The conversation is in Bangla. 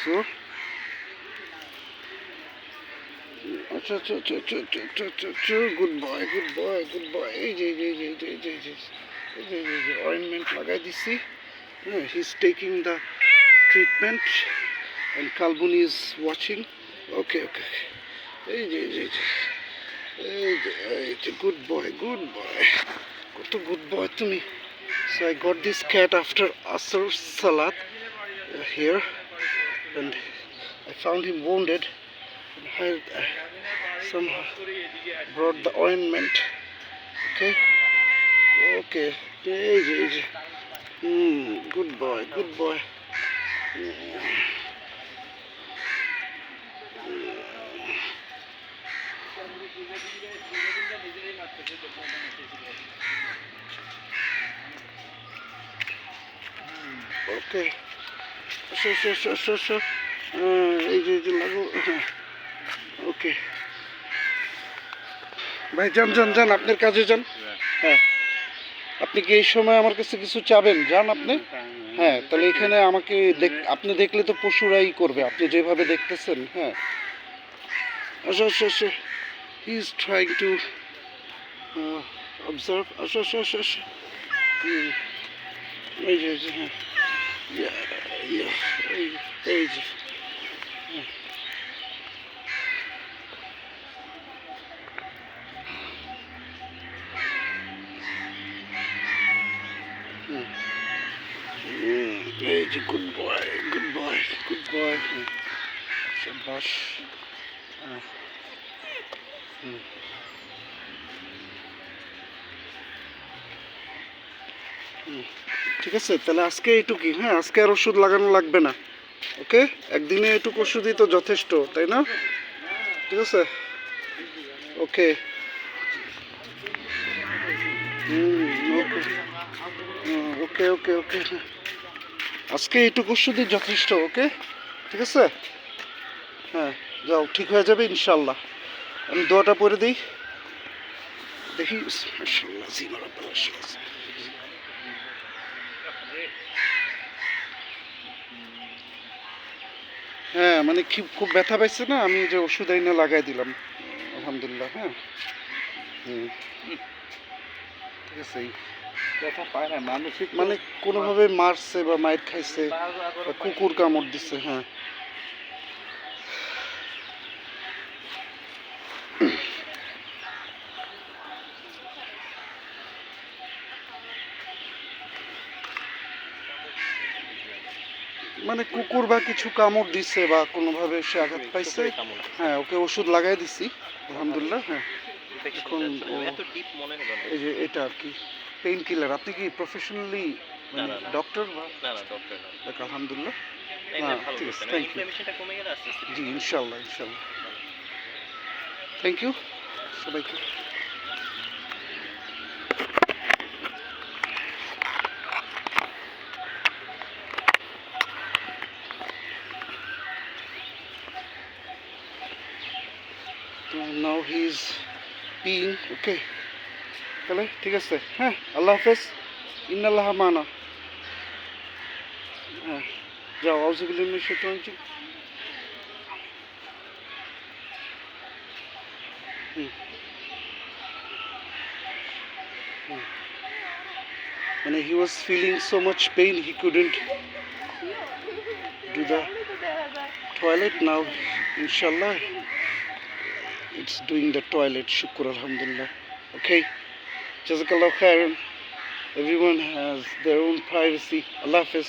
So, good boy, good boy, good boy. Ointment lagai disi. He's taking the treatment, and Kalbun is watching. Okay. Good boy, good boy. What a good boy to me. So I got this cat after Asr Salat here, and I found him wounded, and I somehow brought the ointment. Okay. Good boy, good boy. Okay. Sure. ওকে ভাই যান আপনার কাজে যান। হ্যাঁ, আপনি কি এই সময় আমার কাছে কিছু চাবেন? যান আপনি। হ্যাঁ, তাহলে এখানে আমাকে আপনি দেখলে তো পশুরাই করবে, আপনি যেভাবে দেখতেছেন। হ্যাঁ, আচ্ছা, he is trying to observe. আচ্ছা। এই যে হ্যাঁ, এই যে এই যে গুড বয়। শাবাশ। ঠিক আছে, তাহলে আজকে এইটুকুই। হ্যাঁ, আজকে আর ওষুধ লাগানো লাগবে না। ওকে, একদিনে এইটুকু ওষুধই তো যথেষ্ট, তাই না? ঠিক আছে, ওকে। ওকে, আজকে এইটুকু ওষুধই যথেষ্ট। ওকে, ঠিক আছে। হ্যাঁ, যাও, ঠিক হয়ে যাবে ইনশাল্লাহ। আমি দোয়াটা পড়ে দিই, দেখি। হ্যাঁ, মানে খুব ব্যথা পাইছে না, আমি যে ওষুধ আইনে লাগাই দিলাম, আলহামদুলিল্লাহ। হ্যাঁ, ঠিক আছে। মানে কোনোভাবে মারছে বা মাইর খাইছে বা কুকুর কামড় দিচ্ছে। হ্যাঁ, মানে কুকুর বা কিছু কামড় দিচ্ছে বা কোনোভাবে সে আঘাত পাইছে। হ্যাঁ, ওকে ওষুধ লাগাই দিছি, আলহামদুলিল্লাহ। হ্যাঁ, এখন এই যে এটা আর কি পেইন কিলার। আপনি কি প্রফেশনালি ডক্টর? আলহামদুলিল্লাহ। হ্যাঁ, ঠিক আছে, থ্যাংক ইউ। জি, ইনশাল্লাহ। থ্যাংক ইউ সবাইকে। Now he is peeing. Okay, তাহলে ঠিক আছে। হ্যাঁ, আল্লাহ হাফেজ। ইন্নাল্লাহ মানা। হ্যাঁ, যাও। আউযুবিল্লাহি মিনাশ শাইতানির রাজিম। মানে he was feeling so much pain he couldn't do the toilet. Now inshallah it's doing the toilet. Shukr, alhamdulillah. Okay, jazakallah khairan. Everyone has their own privacy. Allah Hafiz.